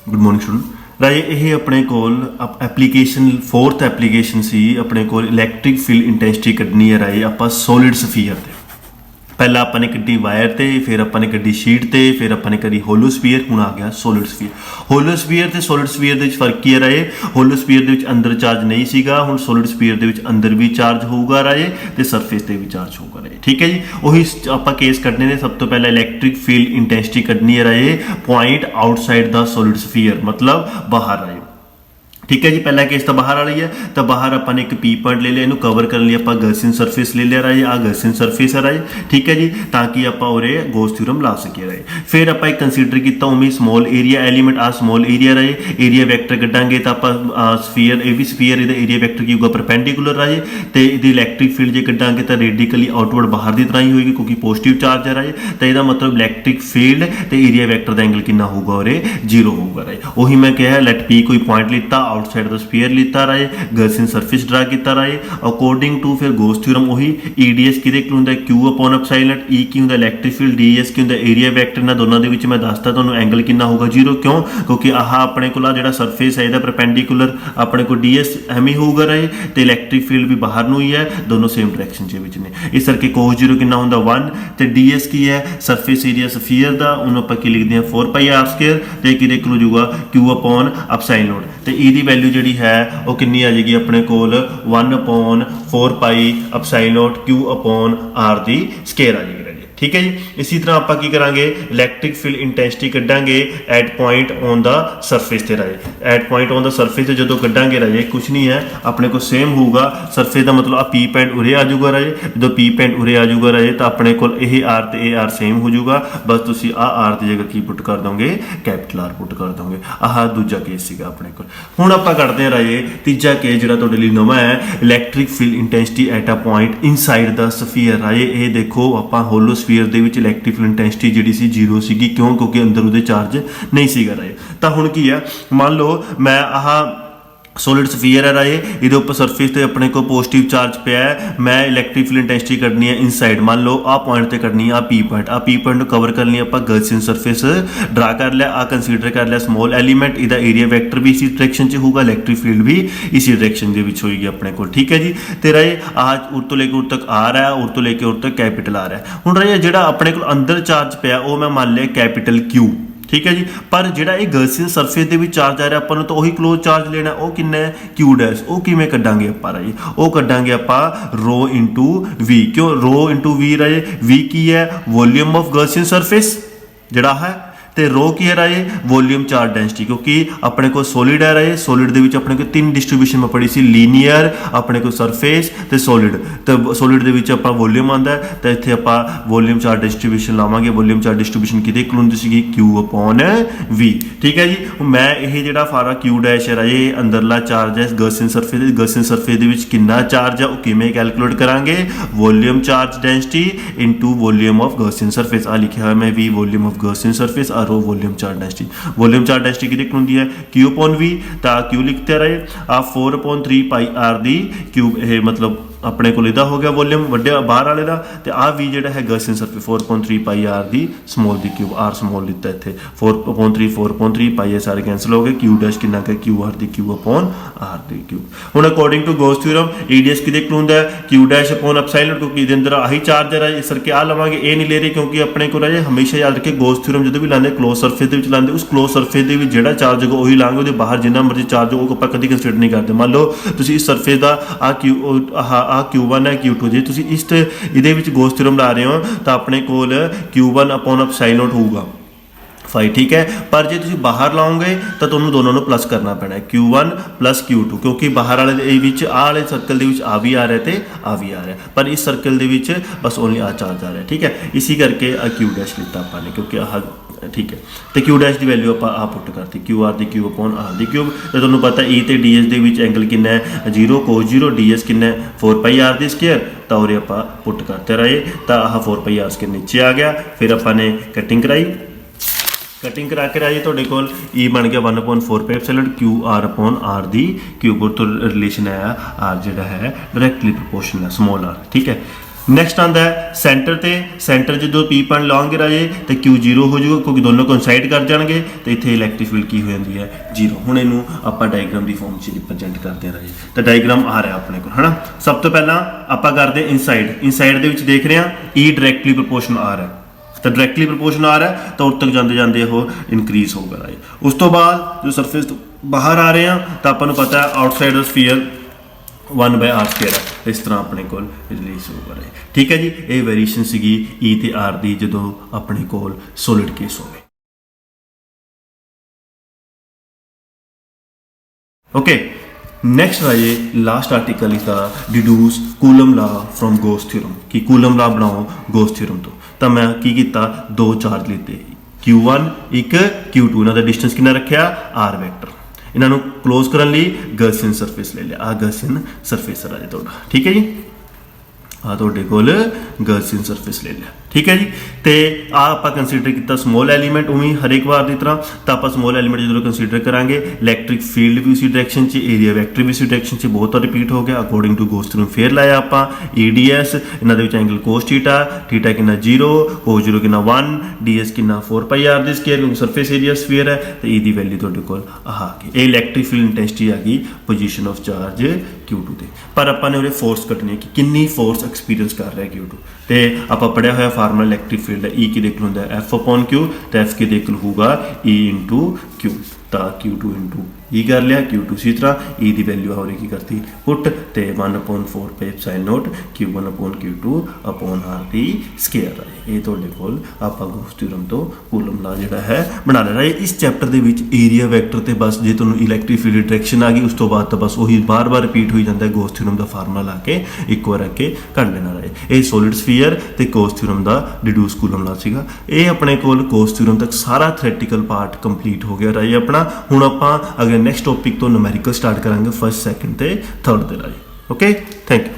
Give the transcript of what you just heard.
Good morning student राजे ये अपने कोल application fourth application C अपने कोल इलैक्ट्रिक फील्ड इंटेंसिटी कड्ढनी है राजे आप सॉलिड स्फीयर ते पहला ਆਪਾਂ ने कड्ढी वायर ते फिर ਆਪਾਂ ने कड्ढी शीट ते फिर ਆਪਾਂ ने कड्ढी होलो स्फीयर ਹੁਣ आ गया सॉलिड स्फीयर होलो स्फीयर ਤੇ सॉलिड स्फीयर ਦੇ ਵਿੱਚ ਫਰਕ ਕੀ ਹੈ ਰਾਏ ਹੋਲੋ स्फीयर ਦੇ ਵਿੱਚ ਅੰਦਰ ਚਾਰਜ ਨਹੀਂ ਸੀਗਾ ਹੁਣ ਸॉलिड स्फीयर ਦੇ ਵਿੱਚ ਅੰਦਰ ਵੀ ਚਾਰਜ ਹੋਊਗਾ ਰਾਏ ਤੇ ਸਰਫੇਸ ਤੇ ਵੀ ਚਾਰਜ ਹੋਊਗਾ ਰਾਏ ਠੀਕ ਹੈ ਜੀ ਉਹੀ ਆਪਾਂ ਕੇਸ ਕੱਢਨੇ ਨੇ ਸਭ ਤੋਂ ਪਹਿਲਾਂ ਇਲੈਕਟ੍ਰਿਕ ਫੀਲਡ ਇੰਟੈਂਸਿਟੀ ਕੱਢਣੀ ਹੈ ਰਾਏ ਪੁਆਇੰਟ ਆਊਟਸਾਈਡ ਦਾ सॉलिड स्फीयर मतलब बाहर राए ठीक है जी पहला केस तो बाहर वाली है तो बाहर अपन एक पी पॉइंट ले लिया इन्हू कवर करने लिए आप गॉसियन सरफेस ले लिया राजे आ गॉसियन सरफेस है राजे ठीक है जी ताकि आप उरे गॉस थ्योरम ला सके राजे फिर आप एक कंसीडर किया उम्मीद स्मॉल एरिया एलीमेंट आ स्मॉल एरिया राजे एरिया वैक्टर कटांगे तो आप स्फीयर ये भी स्फीयर ये एरिया वैक्टर की होगा परपेंडिकुलर राजे तो ये इलैक्ट्रिक फील्ड जो कटांगे तो रेडिकली आउटवर्ड बाहर की तरह ही होगी क्योंकि पॉजिटिव चार्ज है राजे तो यह मतलब इलैक्ट्रिक फील्ड तो एरिया वैक्टर का एंगल कितना होगा उरे 0 होगा राजे वही मैं कहा लैट पी कोई पॉइंट लिता आउटसाइड द स्फीयर लिता रहे गॉसियन सरफेस ड्रा किया रहे अकॉर्डिंग टू फिर गॉस थ्योरम वही ईडीएस किदे की हुंदा क्यू अपॉन एप्सिलॉन ई की हुंदा इलैक्ट्रिक फील्ड डीएस की हुंदा एरिया वैक्टर ना दोनों दे विच मैं दसता तुहानूं एंगल कितना होगा 0 क्यों क्योंकि आह अपने कोल जिहड़ा सरफेस है इहदा परपेंडिकुलर अपने को डीएस एवें होगा रहे तो इलैक्ट्रिक फील्ड भी बाहर नूं ही है दोनों सेम डायरैक्शन दे विच ने इस करके cos 0 कितना हुंदा 1 ते डीएस की है सरफेस एरिया स्फीयर दा उहनूं आपां की लिखदे हां 4 पाई r स्क्वायर ते किदे को होजूगा q अपॉन एप्सिलॉन ते ई दी वैल्यू जिहड़ी है ਉਹ ਕਿੰਨੀ ਆ ਜਾਏਗੀ ਆਪਣੇ ਕੋਲ 1/4 ਪਾਈ ਐਪਸਾਈਲਨ q अपॉन r ਦੀ ਸਕੁਅਰ ਆ ਜਾਏਗੀ ठीक है जी इसी तरह आप की करेंगे इलैक्ट्रिक फील्ड इंटेंसिटी कड्डांगे at point on the surface ते राजे at point on the surface से जो कड्डांगे राजे कुछ नहीं है अपने को सेम होगा सरफेस का मतलब आ पी पॉइंट उरे आ जाऊगा राजे जो पी पॉइंट उरे आ जाऊगा राजे तो अपने को यह आर ते आर सेम हो जाऊगा बस तुसी आ आर की जगह की पुट कर दोगे कैपिटल आर पुट कर दोगे आह दूजा केस सीगा अपने को हुण आपां करते हैं राजे तीजा केस जिहड़ा तुहाडे लई नवां है electric field intensity at a point inside the sphere राजे ये देखो आपां होलो स्फीयर ਦੇ ਵਿੱਚ ਇਲੈਕਟ੍ਰਿਕ ਫੀਲਡ ਇੰਟੈਂਸਿਟੀ ਜਿਹੜੀ ਸੀ 0 ਸੀਗੀ ਕਿਉਂ ਕਿਉਂਕਿ ਅੰਦਰ ਉਹਦੇ ਚਾਰਜ ਨਹੀਂ ਸੀਗਾ ਰਹੇ ਤਾਂ ਹੁਣ ਕੀ ਆ ਮੰਨ ਲਓ ਮੈਂ ਆਹ सॉलिड स्फीयर है राजे ये उपर सरफेस से अपने को पॉजिटिव चार्ज पे है मैं इलैक्ट्रिक फील्ड इंटेंसिटी करनी है इनसाइड मान लो आ पॉइंट से करनी है आ पी पॉइंट कवर कर लिया आप गॉसियन सरफेस ड्रा कर लिया आ कंसीडर कर लिया स्मॉल एलीमेंट इहदा एरिया वैक्टर भी इसी डायरेक्शन से होगा इलैक्ट्रिक फील्ड भी इसी डायरेक्शन के होगी अपने को ठीक है जी तो राजे आ उर तो लेके उर तक आ रहा है उर तो लेके उर तक कैपिटल आ रहा है हुण राजे जिहड़ा अपने को अंदर चार्ज पिया वो मैं मान लिया कैपिटल क्यू ठीक है जी पर जिहड़ा ये गॉसियन सरफेस दे विच चार्ज आ रहा आपां नूं तो वही क्लोज चार्ज लेना वो कितना है क्यू डैश वो किवें कड्डांगे आपां राजे वो कड्डांगे आपां रो इंटू वी क्यों rho into we Raje we की है वॉल्यूम ऑफ गॉसियन सरफेस जिहड़ा है तो रो की है राजे वॉल्यूम चार्ज डेंसिटी क्योंकि अपने को सॉलिड है राजे सॉलिड दे विच अपने को तीन डिस्ट्रीब्यूशन में पढ़ी सी लीनियर अपने को सरफेस तो सॉलिड दे विच आपां वॉल्यूम आंदा है तो इत्थे आपां वॉल्यूम चार्ज डिस्ट्रीब्यूशन लावांगे वॉल्यूम चार्ज डिस्ट्रीब्यूशन किहदे कोल हुंदी सीगी क्यू अपॉन वी ठीक है जी मैं ये जिहड़ा फारा क्यू डैश है राजे अंदरला चार्ज है गॉसियन सरफेस दे विच कितना चार्ज है वो किवें कैलकुलेट करांगे volume charge density into volume of Gaussian surface आ लिखा है मैं V volume of Gaussian surface rho volume charge density कितनी होंगी है क्यू अपॉन वी तो क्यू लिखते रहे आ 4/3 पाई आर दी क्यूब ये मतलब अपने को इदा हो गया वॉल्यूम वड्डे बाहर वाले का तो आ वी जो है गॉसियन सरफेस 4/3 पाई आर दी स्मॉल दी क्यूब आर स्मॉल लिता इतने 4/3 पाई ये सारे कैंसल हो गए क्यू डैश कितना है क्यू आर दी क्यू अपॉन आर दी क्यूब हुण according to Gauss theorem EDS किदे कोल हुंदा है क्यू डैश अपॉन एप्सिलॉन क्योंकि इहदे अंदर आही चार्ज है इस करके आ लवांगे ये नहीं ले रहे क्योंकि अपने को राजे हमेशा याद रखे गॉस थ्योरम जो भी लाते क्लोज सरफेस के लाते उस क्लोज सरफेस के जिहड़ा चार्ज होगा वही लांगे वो बाहर जिन्ना मर्जी चार्ज हो आपां कभी कंसीडर नहीं करते मान लो तुसीं इस सरफेस का आ Q1 है Q2 जे तुसीं इस इहदे विच गॉस थ्योरम ला रहे हो तो अपने कोल Q1 अपॉन एप्सिलॉन होगा 5 ठीक है पर जे तुसीं बाहर लाओगे तो तुहानूं दोनों नूं प्लस करना पैना है Q1 प्लस Q2 क्योंकि बाहर वाले विच आ वाले सर्कल दे विच आ भी आ रहा है तो आ भी आ रहा है पर इस सर्कल दे विच बस ओनली आ चार्ज आ रहा है ठीक है इसी करके आ क्यू डैश लिता आपां ने क्योंकि आह ठीक है तो क्यू डैश की वैल्यू आप पुट करती क्यू आर दी क्यू अपॉन आर दी क्यूब तो तुहानूं पता ई ते डी एस दे विच एंगल कितना है 0 cos 0 डी एस कितना है 4 पाई आर दी स्क्वायर तो और आप पुट करते रहे तो आह 4 पाई आर स्क्वायर नीचे आ गया फिर अपने कटिंग कराई कटिंग करा के राजे तुहाडे कोल ई बन गया 1/4 pi epsilon Q R upon R दी क्यूब तो रिलेशन है आर जिहड़ा है डायरैक्टली प्रोपोर्शनल है स्मॉल आर ठीक है ਨੈਕਸਟ ਆਂਦਾ ਹੈ ਸੈਂਟਰ ਤੇ, ਸੈਂਟਰ ਜਦੋਂ P ਪੁਆਇੰਟ ਲਾਉਂਗੇ ਰਾਜੇ ਤੇ Q 0 ਹੋ ਜਾਊਗਾ ਕਿਉਂਕਿ ਦੋਨੋਂ ਕੋਇਨਸਾਈਡ ਕਰ ਜਾਣਗੇ ਤੇ ਇੱਥੇ ਇਲੈਕਟ੍ਰਿਕ ਫੀਲਡ ਕੀ ਹੋ ਜਾਂਦੀ ਹੈ 0। ਹੁਣ ਇਹਨੂੰ ਆਪਾਂ ਡਾਇਗਰਾਮ ਦੀ ਫਾਰਮ 'ਚ ਰਿਪਰੈਜ਼ੈਂਟ ਕਰਦੇ ਹਾਂ ਰਾਜੇ। ਤਾਂ ਡਾਇਗਰਾਮ ਆ ਰਿਹਾ ਆਪਣੇ ਕੋਲ ਹੈ ਨਾ। ਸਭ ਤੋਂ ਪਹਿਲਾਂ ਆਪਾਂ ਕਰਦੇ ਇਨਸਾਈਡ ਦੇ ਵਿੱਚ ਦੇਖ ਰਹੇ ਹਾਂ E ਡਾਇਰੈਕਟਲੀ ਪ੍ਰੋਪੋਰਸ਼ਨਲ ਆ ਰਿਹਾ, ਤਾਂ ਡਾਇਰੈਕਟਲੀ ਪ੍ਰੋਪੋਰਸ਼ਨਲ ਆ ਰਿਹਾ ਤਾਂ ਉਦੋਂ ਤੱਕ ਜਾਂਦੇ ਜਾਂਦੇ ਉਹ ਇਨਕਰੀਜ਼ ਹੋਊਗਾ ਰਾਜੇ। ਉਸ ਤੋਂ ਬਾਅਦ ਜੋ ਸਰਫੇਸ ਤੋਂ ਬਾਹਰ ਆ ਰਹੇ ਹਾਂ ਤਾਂ ਆਪਾਂ ਨੂੰ ਪਤਾ ਹੈ ਆਊਟਸਾਈਡ ਦਾ ਸਫੀਅਰ 1/r² ਹੈ, ਇਸ ਤਰ੍ਹਾਂ ਆਪਣੇ ਕੋਲ ਰਿਲੀਜ਼ ਹੋਊਗਾ ਰਾਜੇ। ਠੀਕ ਹੈ ਜੀ, ਇਹ ਵੇਰੀਏਸ਼ਨ ਸੀਗੀ E ਤੇ R ਦੀ ਜਦੋਂ ਆਪਣੇ ਕੋਲ ਸੋਲਿਡ ਕੇਸ ਹੋਵੇ। ਓਕੇ, ਨੈਕਸਟ ਰਾਜੇ last article is the ਡਿਡਿਊਸ coulomb ਲਾ ਫਰੋਮ ਗੋਸ ਥਿਊਰਮ, ਕਿ ਕੂਲਮ ਲਾ ਬਣਾਓ ਗੋਸ ਥਿਊਰਮ ਤੋਂ। ਤਾਂ ਮੈਂ ਕੀ ਕੀਤਾ, ਦੋ ਚਾਰਜ ਲਿੱਤੇ Q1 ਇੱਕ Q2, ਇਹਨਾਂ ਦਾ ਡਿਸਟੈਂਸ ਕਿੰਨਾ ਰੱਖਿਆ r ਵੈਕਟਰ। ਇਹਨਾਂ ਨੂੰ ਕਲੋਜ਼ ਕਰਨ ਲਈ ਗਾਊਸੀਅਨ ਸਰਫੇਸ ਲੈ ਲਿਆ, ਆ ਗਾਊਸੀਅਨ ਸਰਫੇਸ ਹੈ ਤੁਹਾਡਾ। ਠੀਕ ਹੈ ਜੀ, ਆ ਤੁਹਾਡੇ ਕੋਲ ਗਾਊਸੀਅਨ ਸਰਫੇਸ ਲੈ ਲਿਆ। ਠੀਕ ਹੈ ਜੀ, ਤੇ ਆ ਆਪਾਂ ਕੰਸੀਡਰ ਕੀਤਾ ਸਮੋਲ ਐਲੀਮੈਂਟ, ਉਵੇਂ ਹਰੇਕ ਵਾਰ ਦੀ ਤਰ੍ਹਾਂ। ਤਾਂ ਆਪਾਂ ਸਮੋਲ ਐਲੀਮੈਂਟ ਜਦੋਂ ਕੰਸੀਡਰ ਕਰਾਂਗੇ ਇਲੈਕਟ੍ਰਿਕ ਫੀਲਡ ਵੀ ਉਸੇ ਡਾਇਰੈਕਸ਼ਨ 'ਚ, ਏਰੀਆ ਵੈਕਟਰ ਵੀ ਉਸੇ ਡਾਇਰੈਕਸ਼ਨ 'ਚ, ਬਹੁਤ ਵਾਰ ਰਿਪੀਟ ਹੋ ਗਿਆ ਅਕੋਰਡਿੰਗ ਟੂ ਗੋਸ ਥਿਊਰਮ। ਫੇਰ ਲਾਇਆ ਆਪਾਂ EDS, ਇਹਨਾਂ ਦੇ ਵਿੱਚ ਐਂਗਲ ਕੋਸ ਥੀਟਾ, ਥੀਟਾ ਕਿੰਨਾ 0, ਕੋਸ 0 ਕਿੰਨਾ 1, DS ਕਿੰਨਾ 4πr ਦੇ ਸਕੁਅਰ ਕਿਉਂਕਿ ਸਰਫੇਸ ਏਰੀਆ ਸਫੀਅਰ ਹੈ, ਤੇ E ਦੀ ਵੈਲਿਊ ਤੁਹਾਡੇ ਕੋਲ ਆਹ ਆ ਗਈ। ਇਹ ਇਲੈਕਟ੍ਰਿਕ ਫੀਲਡ ਇੰਟੈਂਸਿਟੀ ਆ ਗਈ ਪੋਜੀਸ਼ਨ ਆਫ ਚਾਰਜ Q2 ਤੇ। ਪਰ ਆਪਾਂ ਨੇ ਉਹਦੇ ਫੋਰਸ ਕੱਢਣੀ ਹੈ ਕਿ ਕਿੰਨੀ ਫੋਰਸ ਐਕਸਪੀਰੀਅੰਸ ਕਰ ਰਿਹਾ Q2, ਤੇ ਆਪਾਂ ਪੜਿਆ ਹੋਇਆ ਫਾਰਮੂਲਾ ਇਲੈਕਟ੍ਰਿਕ ਫੀਲਡ E ਕੀ ਦੇਖ ਹੁੰਦਾ ਹੈ F/Q, ਤੇ F ਕੀ ਦੇਖ ਹੋਊਗਾ E × Q। ਤਾਂ Q2 × E ਕਰ ਲਿਆ, Q2 ਇसी ਤਰ੍ਹਾਂ E ਦੀ ਵੈਲਿਊ ਆ ਰਹੀ ਕੀ ਕਰਤੀ ਪੁੱਟ, ਤੇ 1/4πε0 Q1/Q2/r ਦੀ ਸਕੁਅਰ ਹੈ। ਇਹ ਤੁਹਾਡੇ ਕੋਲ ਆਪਾਂ ਗੋਸ ਥਿਊਰਮ ਤੋਂ ਕੂਲਮ ਲਾ ਜਿਹੜਾ ਹੈ ਬਣਾ ਲੈਣਾ ਹੈ। ਇਸ ਚੈਪਟਰ ਦੇ ਵਿੱਚ ਏਰੀਆ ਵੈਕਟਰ ਤੇ ਬਸ ਜੇ ਤੁਹਾਨੂੰ ਇਲੈਕਟ੍ਰਿਕ ਫੀਲਡ ਡਾਇਰੈਕਸ਼ਨ ਆ ਗਈ ਉਸ ਤੋਂ ਬਾਅਦ ਤਾਂ ਬਸ ਉਹੀ ਬਾਰ-ਬਾਰ ਰਿਪੀਟ ਹੋਈ ਜਾਂਦਾ, ਗੋਸ ਥਿਊਰਮ ਦਾ ਫਾਰਮੂਲਾ ਲਾ ਕੇ ਇੱਕ ਵਾਰ ਅੱਗੇ ਕੱਢ ਲੈਣਾ ਹੈ। ਇਹ ਸੋਲਿਡ ਸਫੀਅਰ ਤੇ ਗੋਸ ਥਿਊਰਮ ਦਾ ਡਿਡਿਊਸ ਕੂਲਮ ਲਾ ਸੀਗਾ। ਇਹ ਆਪਣੇ ਕੋਲ ਗੋਸ ਥਿਊਰਮ ਤੱਕ ਸਾਰਾ ਥਿਓਰੈਟੀਕਲ ਪਾਰਟ ਕੰਪਲੀਟ ਹੋ ਗਿਆ ਰਾਜੇ ਆਪਣਾ। ਹੁਣ ਆਪਾਂ ਅਗਰ ਨੈਕਸਟ ਟੌਪਿਕ ਤੋਂ ਨੂਮੈਰੀਕਲ ਸਟਾਰਟ ਕਰਾਂਗੇ, ਫਸਟ, ਸੈਕੰਡ ਤੇ ਥਰਡ ਦੇ ਰਾਜੇ। Okay, thank you.